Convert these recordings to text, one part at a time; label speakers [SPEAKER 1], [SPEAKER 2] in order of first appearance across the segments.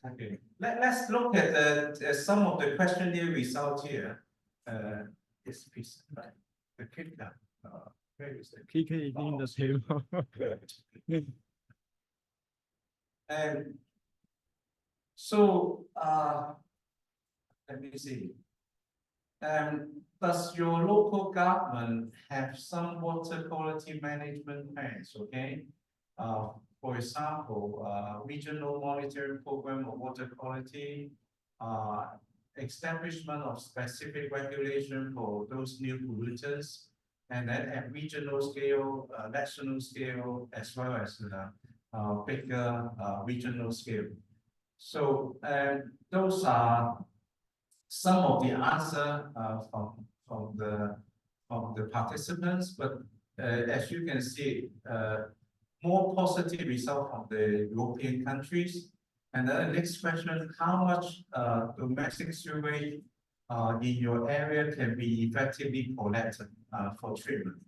[SPEAKER 1] Okay, let's look at some of the questionnaire results here. This piece, right? The clicker. Where is the
[SPEAKER 2] He can in the table.
[SPEAKER 1] And so, let me see. Does your local government have some water quality management plans? Okay. For example, regional monitoring program of water quality, establishment of specific regulation for those new pollutants, and then at regional scale, national scale, as well as bigger regional scale. So those are some of the answer from the participants, but as you can see, more positive result from the European countries. And then the next question: how much domestic sewage in your area can be effectively collected for treatment?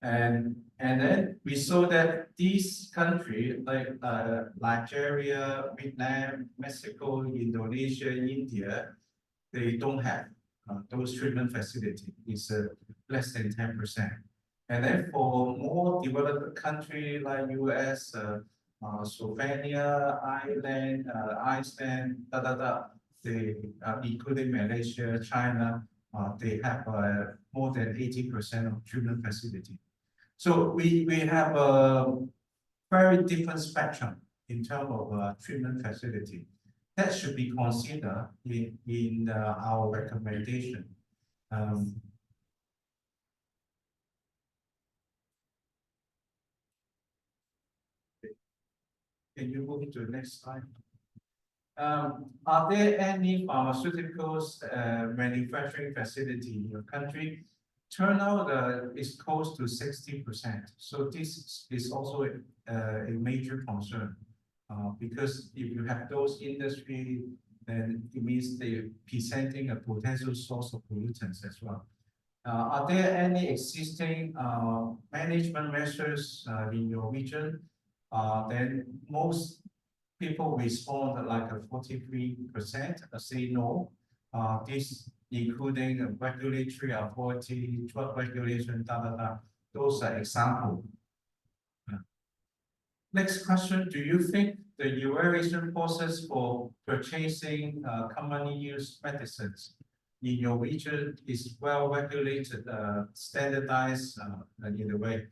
[SPEAKER 1] And then we saw that these countries like Nigeria, Vietnam, Mexico, Indonesia, India, they don't have those treatment facilities. It's less than 10%. And then for more developed countries like US, Slovenia, Ireland, Iceland, they, including Malaysia, China, they have more than 80% of treatment facility. So we have a very different spectrum in terms of treatment facility. That should be considered in our recommendation. Can you move to the next slide? Are there any pharmaceuticals manufacturing facility in your country? Turnout is close to 60%. So this is also a major concern. Because if you have those industry, then it means they're presenting a potential source of pollutants as well. Are there any existing management measures in your region? Then most people respond like a 43% say no. This including a regulatory authority, drug regulation, those are examples. Next question: do you think the evaluation process for purchasing commonly used medicines in your region is well regulated, standardized in a way?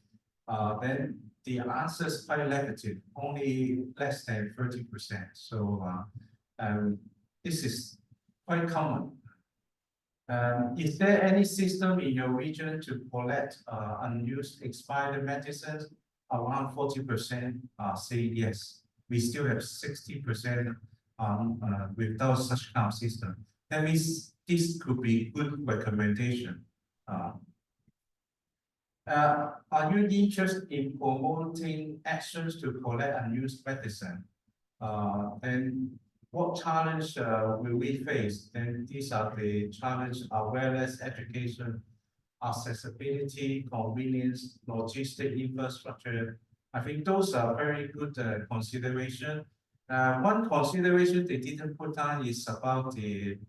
[SPEAKER 1] Then the answer is quite negative, only less than 30%. So this is quite common. Is there any system in your region to collect unused expired medicines? Around 40% say yes. We still have 60% without such kind of system. That means this could be good recommendation. Are you interested in promoting actions to collect unused medicine? Then what challenge will we face? Then these are the challenges: awareness, education, accessibility, convenience, logistic infrastructure. I think those are very good consideration. One consideration they didn't put down is about the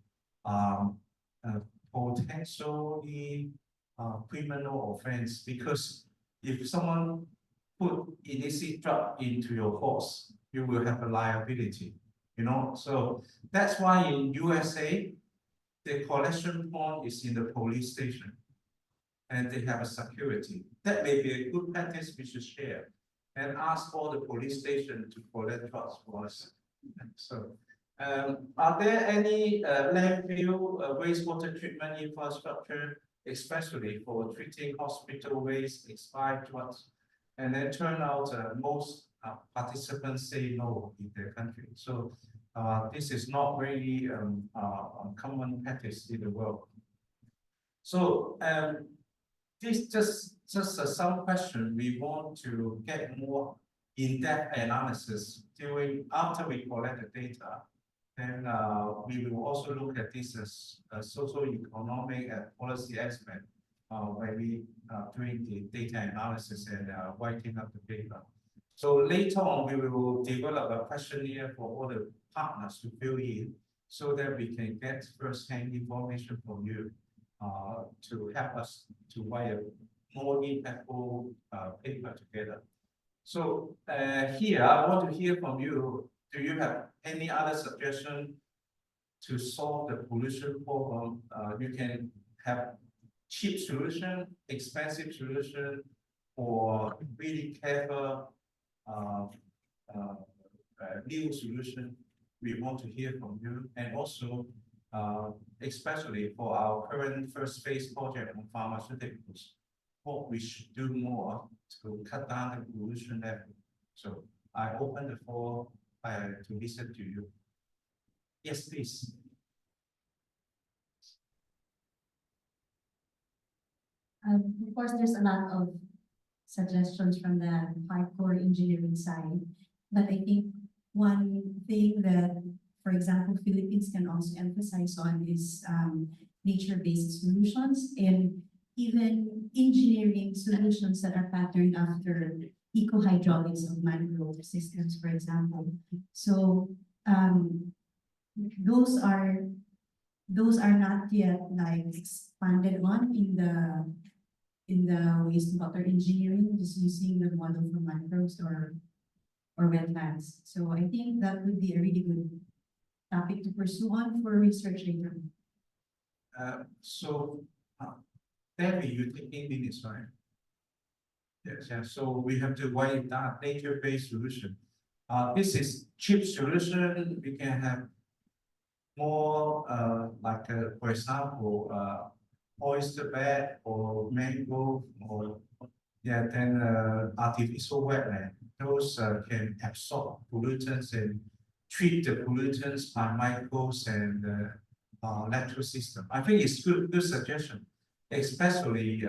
[SPEAKER 1] potentially criminal offense, because if someone put illicit drug into your horse, you will have a liability. You know, so that's why in USA the collection point is in the police station, and they have a security. That may be a good practice we should share, and ask all the police stations to collect drugs for us. So, are there any landfill wastewater treatment infrastructure, especially for treating hospital waste, expired drugs? And then turn out most participants say no in their country. So this is not really common practice in the world. So this just some question. We want to get more in-depth analysis after we collect the data. Then we will also look at this as a socio-economic and policy aspect when we doing the data analysis and writing up the paper. So later on, we will develop a questionnaire for all the partners to fill in so that we can get first-hand information from you to help us to write a more impactful paper together. So here, I want to hear from you. Do you have any other suggestion to solve the pollution problem? You can have cheap solution, expensive solution, or really clever new solution. We want to hear from you, and also especially for our current first phase project on pharmaceuticals, what we should do more to cut down the pollution level. So I open the floor to listen to you. Yes, please.
[SPEAKER 2] Of course, there's a lot of suggestions from the hardcore engineering side, but I think one thing that, for example, Philippines can also emphasize on is nature-based solutions and even engineering solutions that are patterned after eco-hydraulics of mangrove systems, for example. So those are not yet like expanded on in the wastewater engineering, just using the model for mangroves or wetlands. So I think that would be a really good topic to pursue on for research later.
[SPEAKER 1] Debbie, you take 8 minutes, right? Yes, yeah. So we have to write down nature-based solution. This is cheap solution. We can have more for example, oyster bed or mangrove or then artificial wetland. Those can absorb pollutants and treat the pollutants by microbes and lateral system. I think it's good suggestion, especially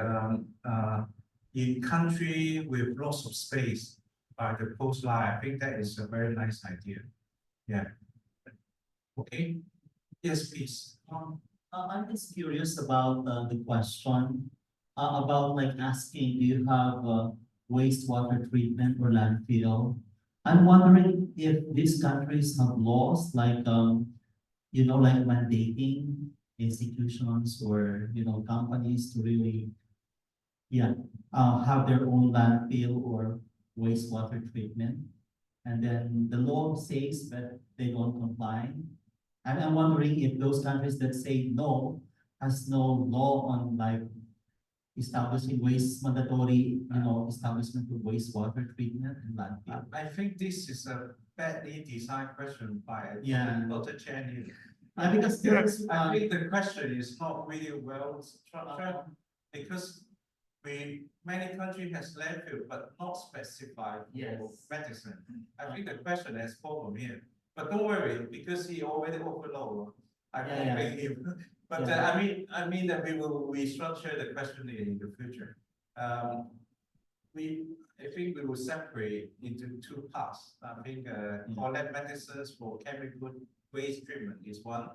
[SPEAKER 1] in country with lots of space by the coastline. I think that is a very nice idea. Yeah. Okay. Yes, please.
[SPEAKER 3] I'm just curious about the question about like asking, do you have wastewater treatment or landfill? I'm wondering if these countries have laws like like mandating institutions or companies to really have their own landfill or wastewater treatment, and then the law says that they don't comply. And I'm wondering if those countries that say no has no law on like establishing mandatory establishment of wastewater treatment and landfill.
[SPEAKER 1] I think this is a badly designed question by Dr. Chen.
[SPEAKER 3] Because
[SPEAKER 1] I think the question is not really well structured because many countries has landfill but not specified for medicine. I think the question has problem here. But don't worry, because he already overloaded. I won't pay him. But I mean that we will restructure the question in the future. I think we will separate into two parts. I think collect medicines for chemical waste treatment is one.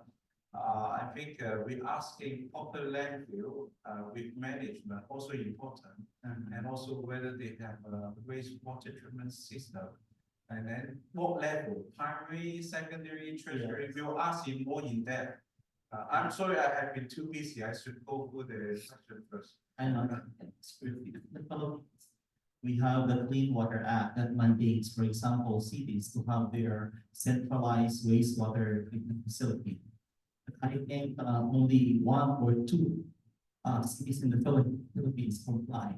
[SPEAKER 1] I think we're asking proper landfill with management also important, and also whether they have a wastewater treatment system. And then what level? Primary, secondary, tertiary? We'll ask him more in depth. I'm sorry, I have been too busy. I should go through the section first.
[SPEAKER 3] I know. We have the Clean Water Act that mandates, for example, cities to have their centralized wastewater treatment facility. I think only 1 or 2 cities in the Philippines comply.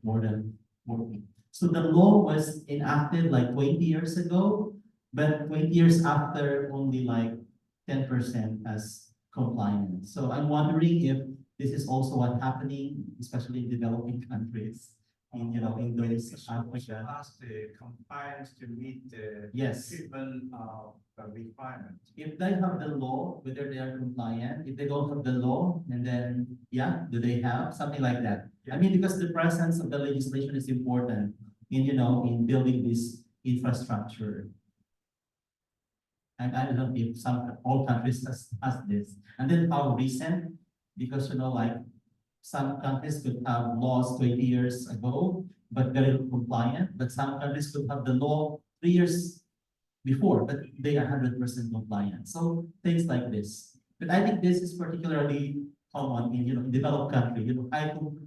[SPEAKER 3] More than 40. So the law was enacted like 20 years ago, but 20 years after, only like 10% as compliance. So I'm wondering if this is also what's happening, especially in developing countries, in those Africa.
[SPEAKER 1] Ask the compliance to meet the treatment requirement.
[SPEAKER 3] If they have the law, whether they are compliant. If they don't have the law, and then do they have something like that? I mean, because the presence of the legislation is important in building this infrastructure. And I don't know if all countries has this. And then how recent, because like some countries could have laws 20 years ago, but very compliant, but some countries could have the law 3 years before, but they are 100% compliant. So things like this. But I think this is particularly common in, in developed country,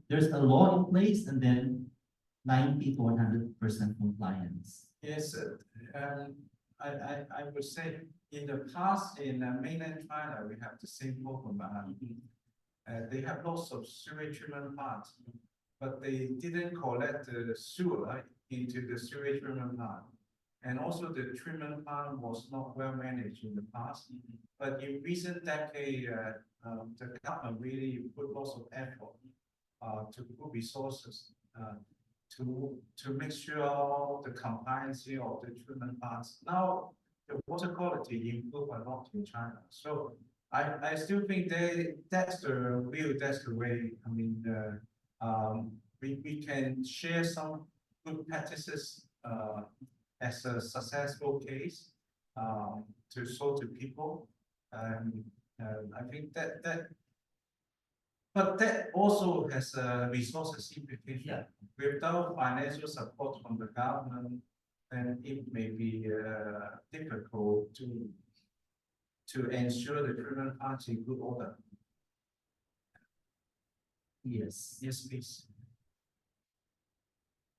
[SPEAKER 3] there's a law in place and then 90 to 100% compliance.
[SPEAKER 1] Yes, I would say in the past in mainland China, we have the same problem. They have lots of sewage treatment plants, but they didn't collect the sewer into the sewage treatment plant. And also the treatment plant was not well managed in the past. But in recent decade, the government really put lots of effort to put resources to make sure the compliance of the treatment plants. Now the water quality improved a lot in China. So I still think that's the way. I mean, we can share some good practices as a successful case to show to people. I think but that also has a resources implication.
[SPEAKER 3] Yeah.
[SPEAKER 1] Without financial support from the government, then it may be difficult to ensure the treatment plants in good order.
[SPEAKER 3] Yes.
[SPEAKER 1] Yes, please.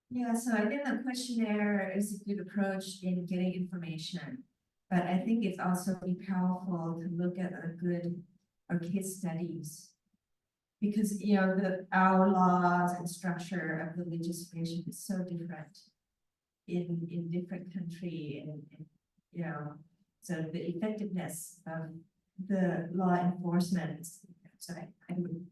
[SPEAKER 4] Yeah, so I think the questionnaire is a good approach in getting information. But I think it's also be powerful to look at our case studies. Because, our laws and structure of the legislation is so different in different country and, so the effectiveness of the law enforcement. So I would,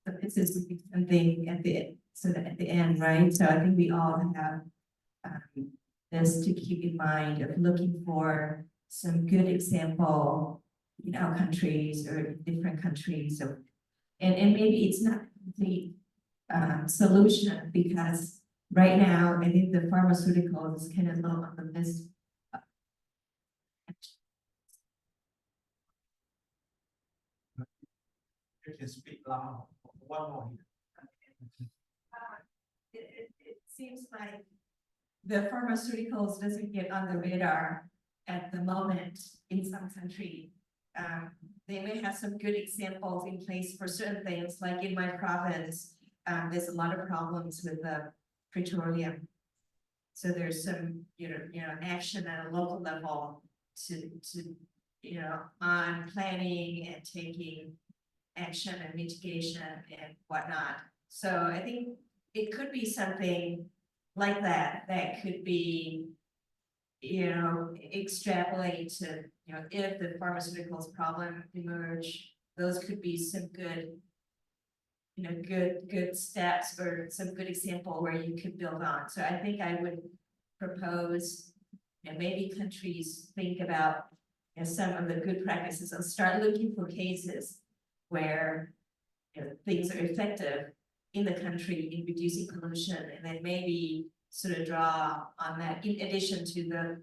[SPEAKER 4] but this is something at the end, right? So I think we all have this to keep in mind of looking for some good example in our countries or different countries. So, and maybe it's not the solution, because right now I think the pharmaceuticals is kind of low on the list.
[SPEAKER 1] You can speak loud. One more here.
[SPEAKER 4] It seems like the pharmaceuticals doesn't get on the radar at the moment in some country. They may have some good examples in place for certain things, like in my province, there's a lot of problems with the petroleum. So there's some, action at a local level to on planning and taking action and mitigation and whatnot. So I think it could be something like that could be, extrapolate to, if the pharmaceuticals problem emerge, those could be some good, good steps or some good example where you could build on. So I think I would propose, maybe countries think about some of the good practices and start looking for cases where things are effective in the country in reducing pollution, and then maybe sort of draw on that in addition to the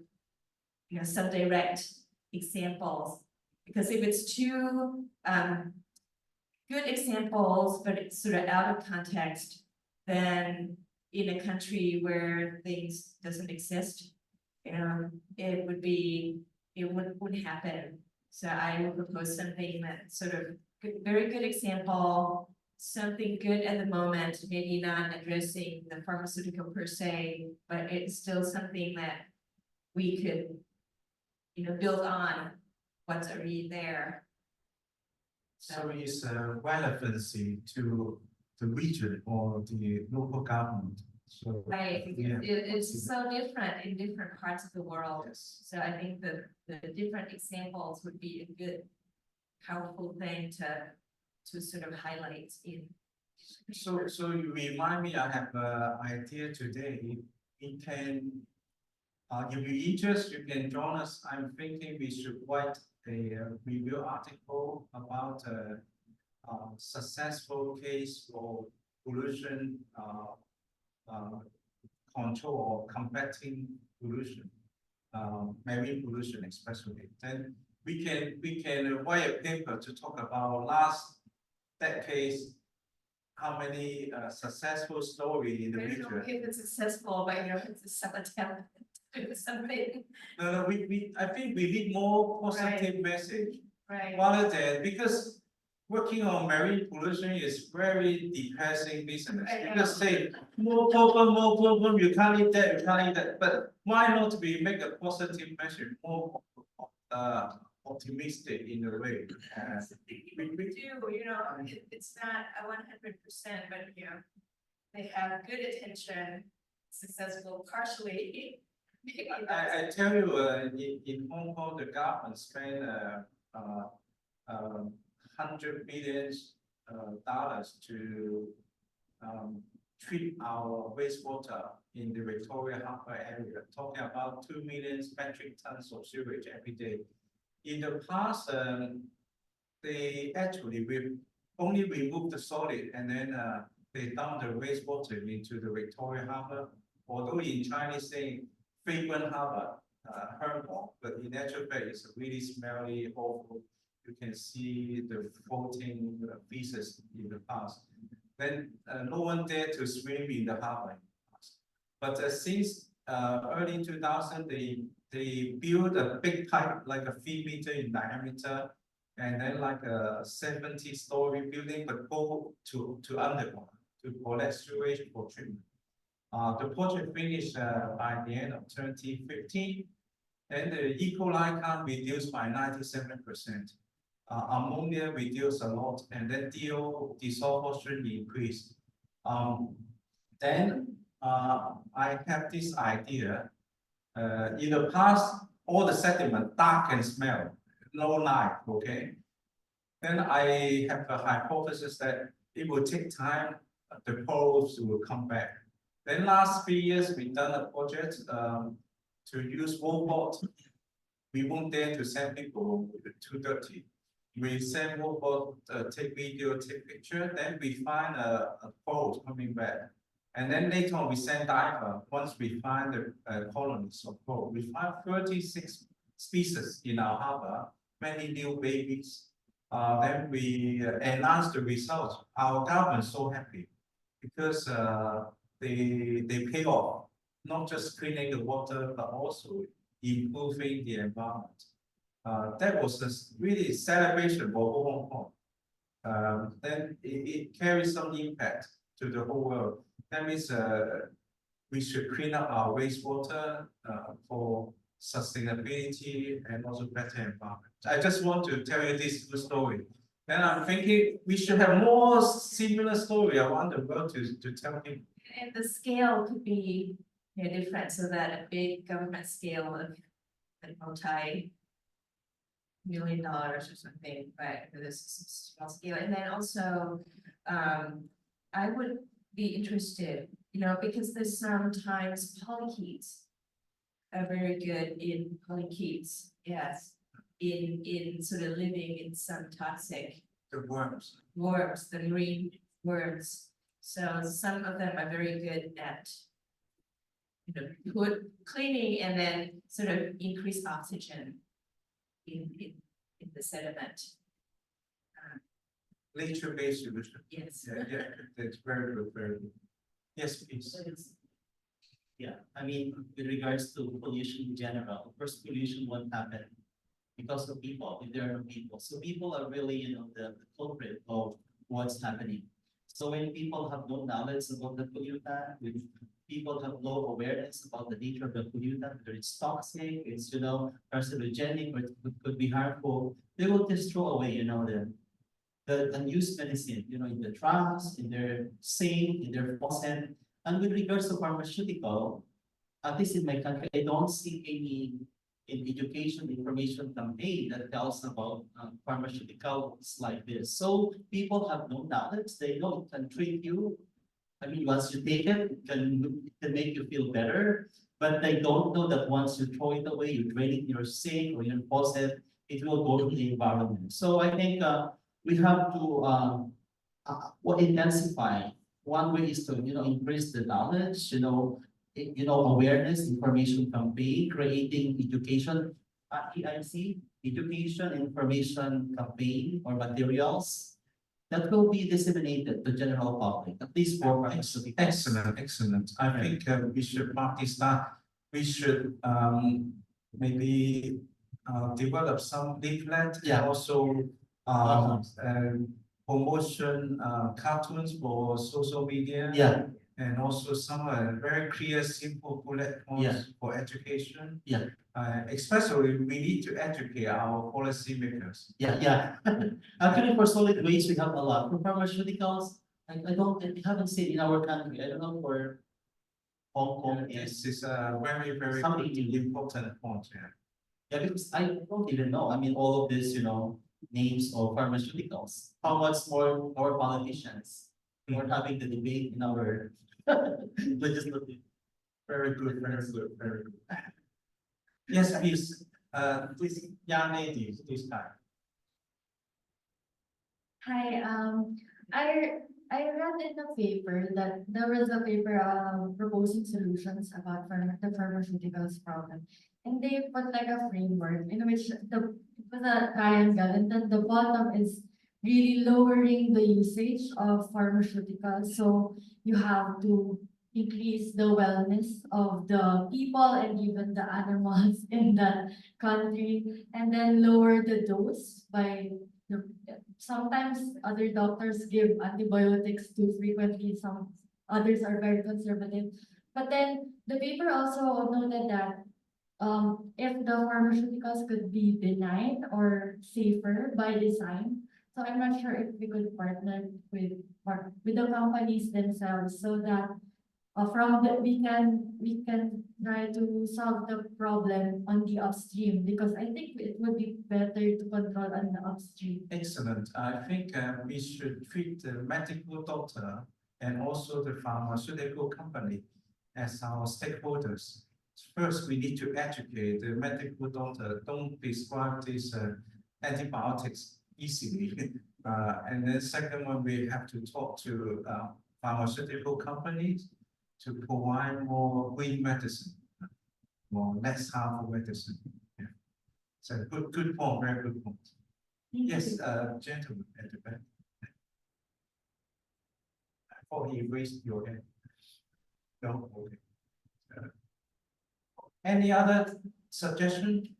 [SPEAKER 4] some direct examples. Because if it's too good examples but it's sort of out of context, then in a country where things doesn't exist, it wouldn't happen. So I would propose something that sort of very good example, something good at the moment, maybe not addressing the pharmaceutical per se, but it's still something that we could, build on what's already there.
[SPEAKER 1] So it's relevancy to the region or the local government. So
[SPEAKER 4] Right,
[SPEAKER 1] yeah.
[SPEAKER 4] it's so different in different parts of the world.
[SPEAKER 1] Yes.
[SPEAKER 4] So I think the different examples would be a good, powerful thing to sort of highlight in.
[SPEAKER 1] So you remind me, I have an idea today. We can, if you're interested, you can join us. I'm thinking we should write a review article about a successful case for pollution control or combating pollution, marine pollution especially. Then we can write a paper to talk about last decades how many successful story in the
[SPEAKER 4] I don't know
[SPEAKER 1] future.
[SPEAKER 4] if it's successful, but you know, it's some attempt to do something,
[SPEAKER 1] No, I think we need more positive message
[SPEAKER 4] right?
[SPEAKER 1] rather than, because working on marine pollution is very depressing business.
[SPEAKER 4] I
[SPEAKER 1] You
[SPEAKER 4] know.
[SPEAKER 1] just say, more problem, you can't eat that, you can't eat that, but why not we make a positive message more optimistic in a way?
[SPEAKER 4] People do, you know, it's not a 100%, but you know, they have good attention, successful partially. Maybe that's-
[SPEAKER 1] I tell you, in Hong Kong, the government spent $100 million dollars to treat our wastewater in the Victoria Harbour area, talking about 2 million metric tons of sewage every day. In the past, they actually only remove the solid and then they dump the wastewater into the Victoria Harbour. Although in Chinese saying frequent harbor, harmful, but in actual fact, it's really smelly, awful. You can see the floating pieces in the past. Then no one dared to swim in the harbor. But since early 2000, they built a big pipe, like a 3 meter in diameter, and then like a 70-story building, but go to underground to collect sewage for treatment. The project finished by the end of 2015. Then the E. coli count reduced by 97%. Ammonia reduced a lot, and then DO desulfurization increased. Then I have this idea. In the past, all the sediment dark and smell, no life. Okay. Then I have a hypothesis that it will take time. The corals will come back. Then last 3 years, we done a project to use robot. We won't dare to send people too dirty. We send robot, take video, take picture, then we find a coral coming back. And then later on, we send diver. Once we find the colonies of coral, we find 36 species in our harbor, many new babies. Then we enhance the results. Our government is so happy because they pay off, not just cleaning the water, but also improving the environment. That was a really celebration for Hong Kong. Then it carries some impact to the whole world. That means we should clean up our wastewater for sustainability and also better environment. I just want to tell you this good story. And I'm thinking we should have more similar story. I want the world to tell people.
[SPEAKER 4] And the scale could be, you know, different, so that a big government scale of like multi-million dollars or something, but for this small scale, and then also, I would be interested, you know, because there's sometimes polychaetes are very good in polychaetes, yes, in sort of living in some toxic
[SPEAKER 1] The worms.
[SPEAKER 4] worms, the marine worms. So some of them are very good at, you know, cleaning and then sort of increase oxygen in the sediment.
[SPEAKER 1] Nature-based solution.
[SPEAKER 4] Yes.
[SPEAKER 1] Yeah, that's very good, very good. Yes, please.
[SPEAKER 3] Yeah, I mean, with regards to pollution in general, of course, pollution won't happen because of people, if there are no people. So people are really, you know, the culprit of what's happening. So when people have no knowledge about the pollutant, when people have low awareness about the nature of the pollutant, whether it's toxic, it's, you know, carcinogenic, or it could be harmful, they will just throw away, you know, the unused medicine, you know, in the trash, in their sink, in their faucet. And with regards to pharmaceutical, at least in my country, I don't see any in education information campaign that tells about pharmaceuticals like this. So people have no knowledge. They know it can treat you. I mean, once you take it, it can make you feel better. But they don't know that once you throw it away, you drain it in your sink or your faucet, it will go to the environment. So I think we have to intensify. One way is to, you know, increase the knowledge, you know, awareness, information campaign, creating education, EIC, education information campaign or materials that will be disseminated to general public, at least for pharmaceuticals.
[SPEAKER 1] Excellent, excellent. I think we should practice that. We should maybe develop some leaflet and
[SPEAKER 3] Yeah.
[SPEAKER 1] also promotion cartoons for social media.
[SPEAKER 3] Yeah,
[SPEAKER 1] And also some very clear, simple bullet points
[SPEAKER 3] Yeah.
[SPEAKER 1] for education.
[SPEAKER 3] Yeah.
[SPEAKER 1] Especially, we need to educate our policymakers.
[SPEAKER 3] yeah. Actually, for solid waste, we have a lot. For pharmaceuticals, I haven't seen in our country. I don't know for Hong Kong.
[SPEAKER 1] This is a very, very
[SPEAKER 3] Something new.
[SPEAKER 1] important point. Yeah.
[SPEAKER 3] Yeah, because I don't even know. I mean, all of this, names of pharmaceuticals. How much more politicians are having the debate in our legislative.
[SPEAKER 1] Very good, very good, very good. Yes, please, this young lady, this time.
[SPEAKER 5] Hi, I read in the paper that there was a paper proposing solutions about the pharmaceuticals problem. And they put like a framework in which it was a triangle, and then the bottom is really lowering the usage of pharmaceuticals. So you have to increase the wellness of the people and even the animals in the country, and then lower the dose by the sometimes other doctors give antibiotics too frequently, some others are very conservative. But then the paper also noted that if the pharmaceuticals could be benign or safer by design, so I'm not sure if we could partner with the companies themselves so that from the we can try to solve the problem on the upstream, because I think it would be better to control on the upstream.
[SPEAKER 1] Excellent. I think we should treat the medical doctor and also the pharmaceutical company as our stakeholders. First, we need to educate the medical doctor. Don't prescribe these antibiotics easily. And then second one, we have to talk to pharmaceutical companies to provide more green medicine, more less harmful medicine. Yeah. So good point, very good point. Yes, gentleman at the back. I thought he raised your hand. No, okay. Any other suggestion?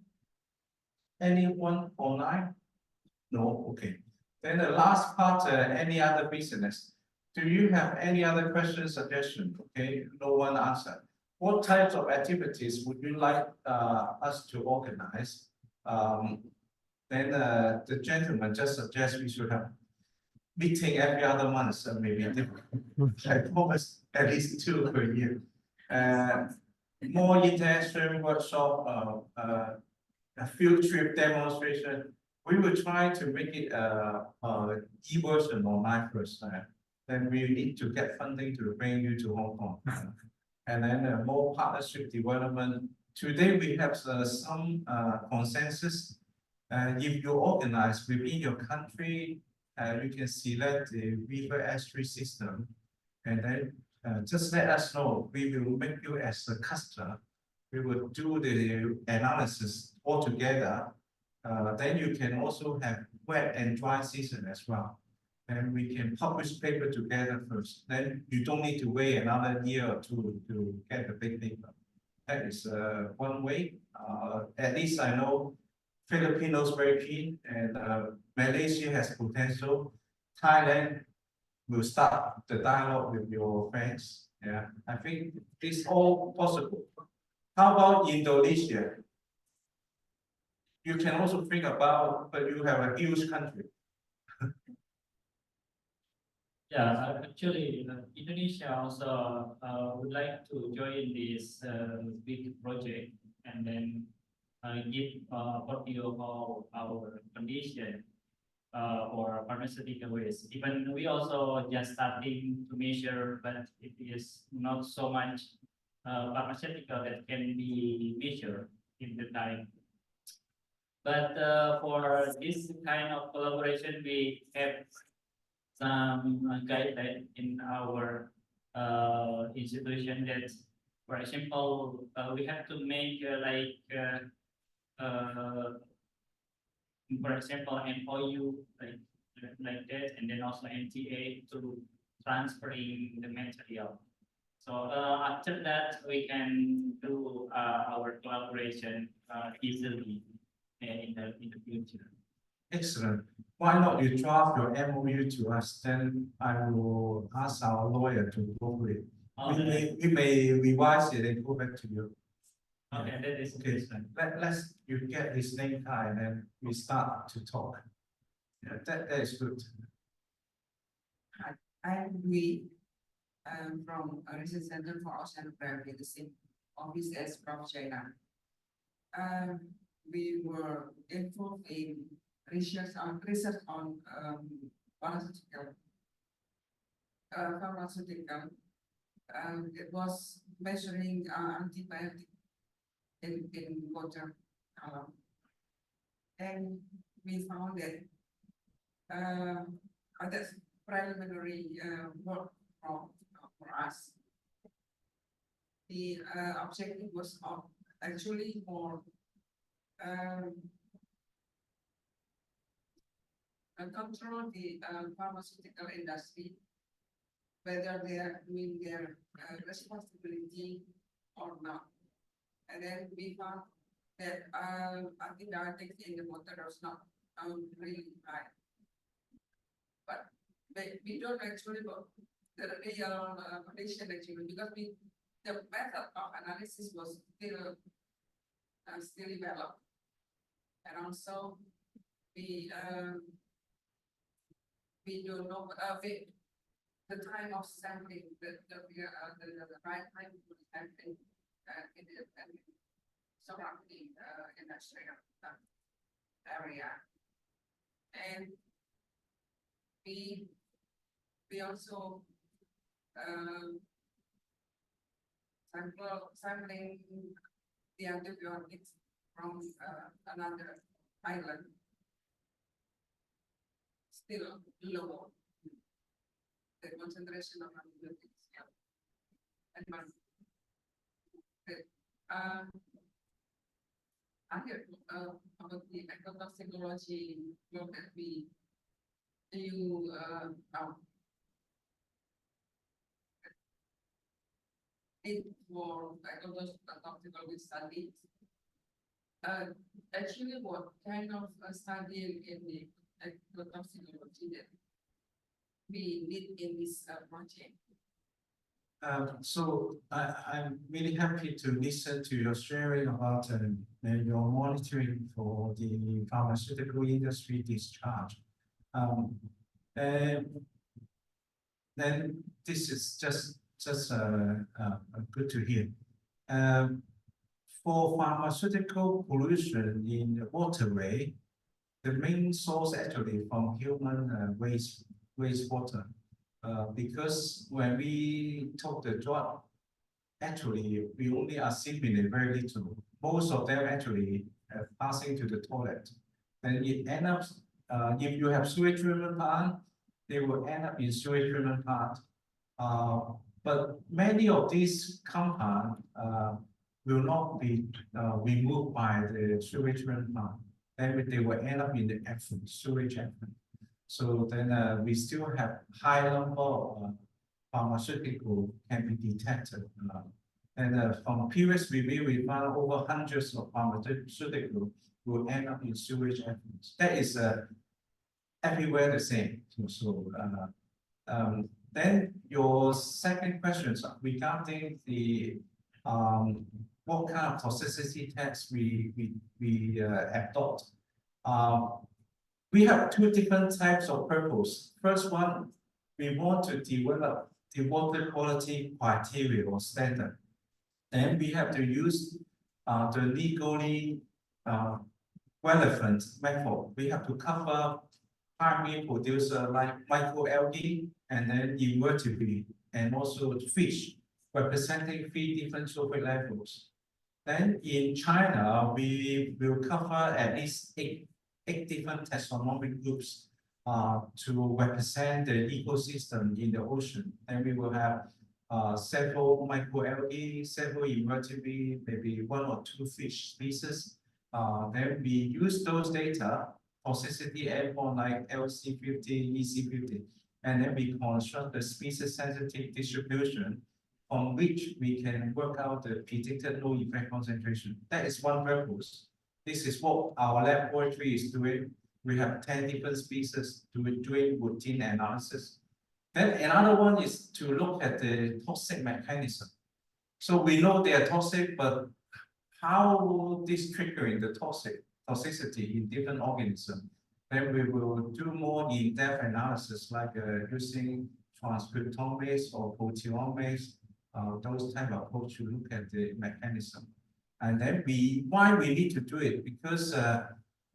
[SPEAKER 1] Anyone online? No, okay. Then the last part, any other business? Do you have any other questions, suggestion? Okay, no one answered. What types of activities would you like us to organize? Then the gentleman just suggests we should have meeting every other month, so maybe I promise at least 2 per year. More international workshop, a field trip demonstration. We will try to make it e-version online first. Then we need to get funding to bring you to Hong Kong. And then more partnership development. Today we have some consensus. If you organize within your country, you can select the river estuary system, and then just let us know. We will make you as a customer. We will do the analysis all together. Then you can also have wet and dry season as well. And we can publish paper together first. Then you don't need to wait another year or two to get the big paper. That is one way. At least I know Filipinos very keen, and Malaysia has potential. Thailand will start the dialogue with your friends. Yeah, I think it's all possible. How about Indonesia? You can also think about, but you have a huge country.
[SPEAKER 6] Yeah, actually, Indonesia also would like to join this big project and then give overview of our condition for pharmaceutical waste. Even we also just starting to measure, but it is not so much pharmaceutical that can be measured in the time. But for this kind of collaboration, we have some guideline in our institution that, for example, we have to make for example, MOU, like like that, and then also MTA to transferring the material. So after that, we can do our collaboration easily in the future.
[SPEAKER 1] Excellent. Why not you draft your MOU to us, then I will ask our lawyer to go with it. We may revise it and go back to you.
[SPEAKER 6] Okay, that is
[SPEAKER 1] Okay.
[SPEAKER 6] excellent.
[SPEAKER 1] Let's you get this name card and then we start to talk. Yeah, that is good.
[SPEAKER 7] I agree. From a research center for oceanography, the same office as from China. We were involved in research on pharmaceutical. It was measuring antibiotic in water. And we found that that's preliminary work for us. The objective was actually for control the pharmaceutical industry, whether they are doing their responsibility or not. And then we found that antibiotics in the water was not really high. But we don't actually know the real condition actually, because the method of analysis was still developed. And also we don't know the time of sampling, the right time for sampling in the surrounding industrial area. And we also sampling the antibiotics from another island, still low. The concentration of antibiotics. And I heard about the ecotoxicology work that we do it for ecotoxicology studies. Actually, what kind of study in the ecotoxicology that we need in this project?
[SPEAKER 1] So I'm really happy to listen to your sharing about your monitoring for the pharmaceutical industry discharge. And then this is just good to hear. For pharmaceutical pollution in the waterway, the main source actually from human wastewater. Because when we took the drug, actually we only assimilate very little. Most of them actually passing to the toilet. And it ends up, if you have sewage treatment plant, they will end up in sewage treatment plant. But many of these compounds will not be removed by the sewage treatment plant. Then they will end up in the effluent, sewage effluent. So then we still have high number of pharmaceutical can be detected. And from previous review, we found over hundreds of pharmaceutical will end up in sewage effluents. That is everywhere the same. Then your second question regarding the what kind of toxicity tests we adopt. We have two different types of purpose. First one, we want to develop the water quality criteria or standard. Then we have to use the legally relevant method. We have to cover primary producer like microalgae and then invertebrate and also fish, representing 3 different sulfate levels. Then in China, we will cover at least eight different taxonomic groups to represent the ecosystem in the ocean. And we will have several microalgae, several invertebrate, maybe 1 or 2 fish species. Then we use those data toxicity endpoint like LC50, EC50. And then we construct the species sensitive distribution from which we can work out the predicted low effect concentration. That is one purpose. This is what our laboratory is doing. We have 10 different species doing routine analysis. Then another one is to look at the toxic mechanism. So we know they are toxic, but how this triggering the toxicity in different organisms. Then we will do more in-depth analysis like using transcriptomics or proteomics, those type of approach to look at the mechanism. And then why we need to do it? Because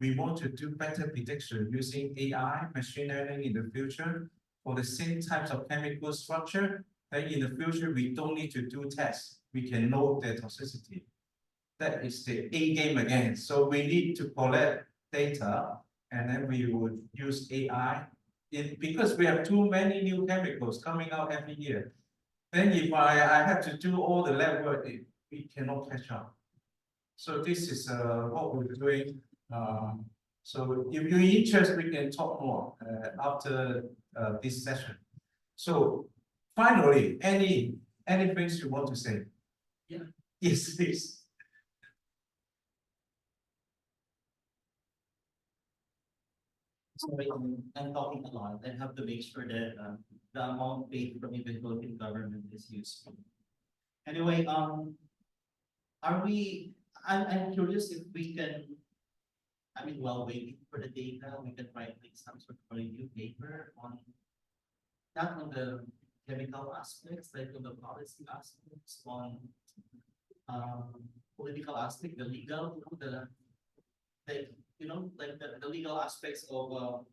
[SPEAKER 1] we want to do better prediction using AI, machine learning in the future for the same types of chemical structure. Then in the future, we don't need to do tests. We can know the toxicity. That is the A game again. So we need to collect data and then we would use AI because we have too many new chemicals coming out every year. Then if I have to do all the lab work, we cannot catch up. So this is what we're doing. So if you're interested, we can talk more after this session. So finally, anything you want to say?
[SPEAKER 3] Yeah.
[SPEAKER 1] Yes, please.
[SPEAKER 3] Sorry, I'm talking a lot. I have to make sure that the amount paid from the Philippine government is useful. Anyway, are we? I'm curious if we can. I mean, while waiting for the data, we can write like some sort of review paper on not on the chemical aspects, like on the policy aspects, on political aspect, the legal, like the legal aspects of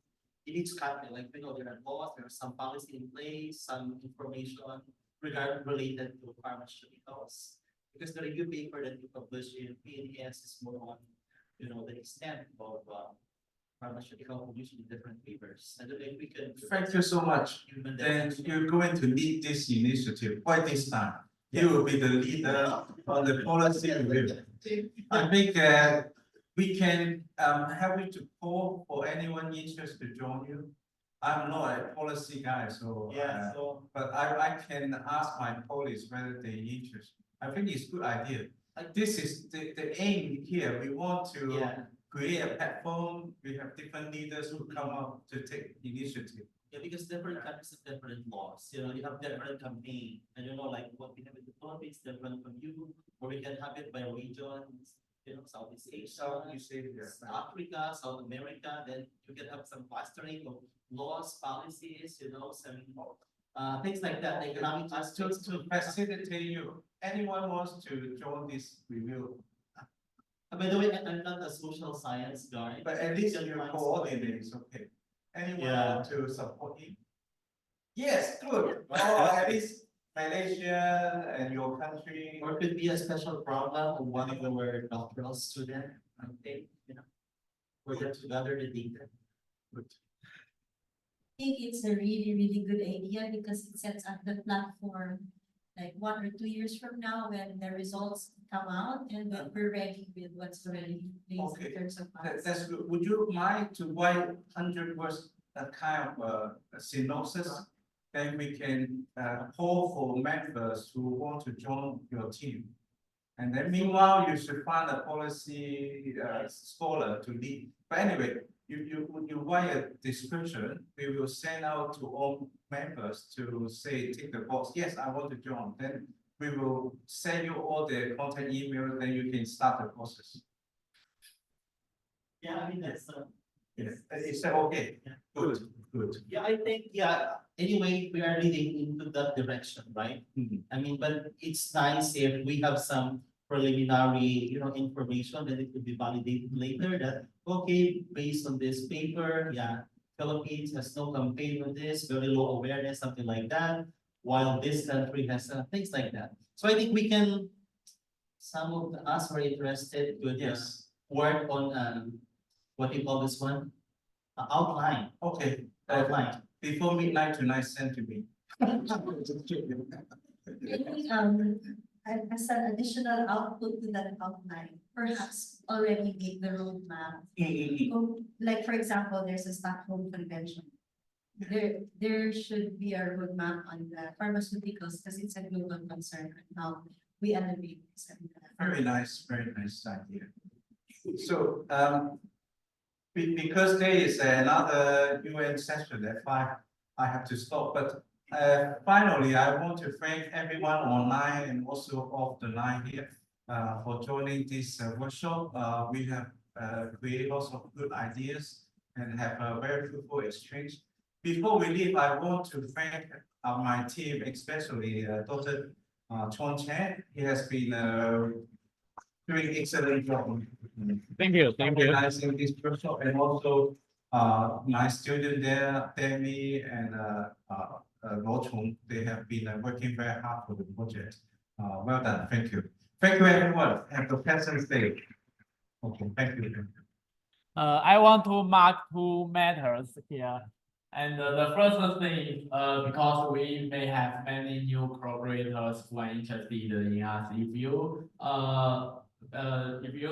[SPEAKER 3] in each country, like there are laws, there are some policy in place, some information related to pharmaceuticals. Because the review paper that you publish in PNAS is more on the extent of pharmaceutical pollution in different papers. And then we can
[SPEAKER 1] Thank you so much. Then you're going to lead this initiative quite this time. You will be the leader on the policy review. I think we can help you to call for anyone interested to join you. I'm not a policy guy, so but I can ask my colleagues whether they're interested. I think it's a good idea. This is the aim here. We want to create a platform. We have different leaders who come up to take initiative.
[SPEAKER 3] Yeah, because different countries have different laws. You have different campaign. And like what we have in the Philippines, different from you, or we can have it by regions. Southeast Asia, Africa, South America, then you can have some clustering of laws, policies, some things like that. Economic aspects
[SPEAKER 1] To facilitate you, anyone wants to join this review,
[SPEAKER 3] by the way, I'm not a social science guy.
[SPEAKER 1] but at least you coordinate is okay. Anyone want to support him? Yes, good. Oh, at least Malaysia and your country.
[SPEAKER 3] Or it could be a special program of one of our doctoral students, I think, for them to gather the data.
[SPEAKER 1] Good.
[SPEAKER 2] I think it's a really, really good idea because it sets up the platform like 1 or 2 years from now when the results come out and then we're ready with what's already in place
[SPEAKER 1] Okay.
[SPEAKER 2] in terms of
[SPEAKER 1] That's good. Would you mind to write 100 words, a kind of a synopsis? Then we can call for members who want to join your team. And then meanwhile, you should find a policy scholar to lead. But anyway, you write a description, we will send out to all members to say, tick the box, yes, I want to join. Then we will send you all the contact emails, then you can start the process.
[SPEAKER 3] Yeah, I mean, that's
[SPEAKER 1] Yes. Is that okay?
[SPEAKER 3] Yeah.
[SPEAKER 1] Good, good.
[SPEAKER 3] yeah, I think, anyway, we are leading into that direction, right?
[SPEAKER 1] Mhm.
[SPEAKER 3] I mean, but it's nice if we have some preliminary, information that it could be validated later that, okay, based on this paper, Philippines has no campaign on this, very low awareness, something like that, while this country has things like that. So I think we can, some of us are interested to
[SPEAKER 1] Yes.
[SPEAKER 3] work on, what do you call this one? Outline,
[SPEAKER 1] Okay.
[SPEAKER 3] outline.
[SPEAKER 1] Before midnight tonight, send to me.
[SPEAKER 2] I think as an additional output to that outline, perhaps already make the roadmap. Like, for example, there's a Stockholm Convention. There should be a roadmap on the pharmaceuticals, because it's a global concern, and how we elevate this.
[SPEAKER 1] Very nice idea. So, because there is another UN session at 5, I have to stop, but finally, I want to thank everyone online and also off the line here for joining this workshop. We have created lots of good ideas and have a very fruitful exchange. Before we leave, I want to thank my team, especially Dr. Chon Chen. He has been doing excellent job.
[SPEAKER 6] Thank you.
[SPEAKER 1] Organizing this workshop, and also my student there, Demi and Lo Chung, they have been working very hard for the project. Well done, thank you. Thank you everyone, have a pleasant day. Okay, thank you.
[SPEAKER 6] I want to mark 2 matters here. And the first thing, because we may have many new collaborators who are interested in us. If you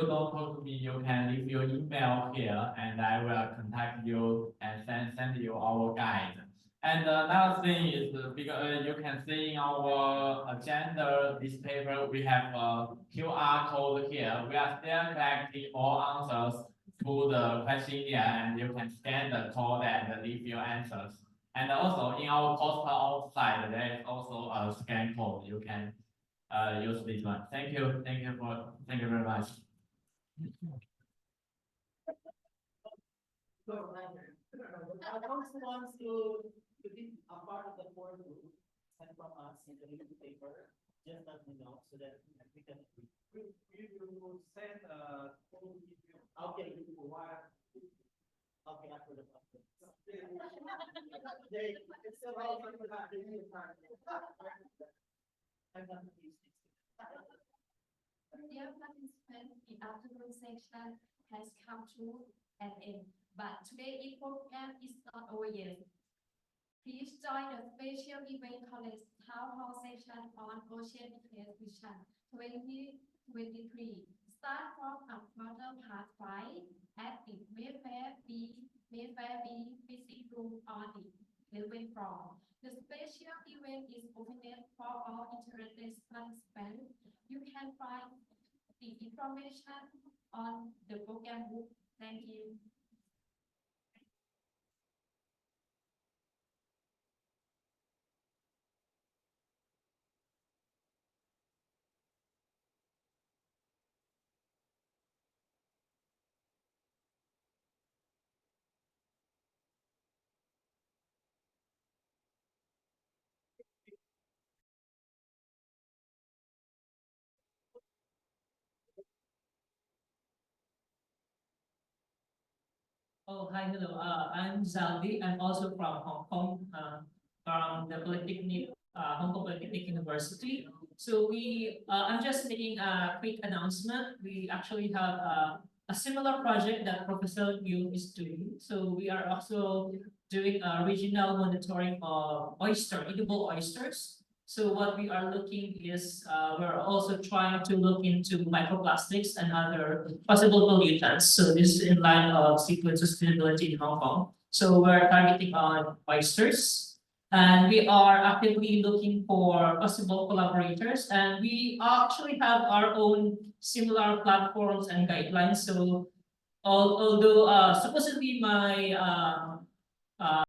[SPEAKER 6] don't talk to me, you can leave your email here, and I will contact you and send you our guide. And another thing is because you can see in our agenda, this paper, we have a QR code here. We are still collecting all answers to the questionnaire, and you can scan the code and leave your answers. And also in our poster outside, there is also a scan code. You can use this one. Thank you very much.
[SPEAKER 3] I also want to be a part of the board group sent from us in the newspaper. Just let me know so that we can. We will send okay, okay, after the conference. It's still all for that.
[SPEAKER 5] Dear participants, the afternoon session has come to an end, but today's program is not over yet. Please join the special event college town hall session on Ocean Vision 2023. Start from a quarter past 5 at the Mayfair B Physics Room on the 11th floor. The special event is open for all interested participants. You can find the information on the program book. Thank you.
[SPEAKER 8] Oh, hi, hello. I'm Zaldi. I'm also from Hong Kong, from the Polytechnic, Hong Kong Polytechnic University. So I'm just making a quick announcement. We actually have a similar project that Professor Yu is doing. So we are also doing a regional monitoring of edible oysters. So what we are looking is, we're also trying to look into microplastics and other possible pollutants. So this is in line of seafood sustainability in Hong Kong. So we're targeting on oysters, and we are actively looking for possible collaborators. And we actually have our own similar platforms and guidelines. So although supposedly my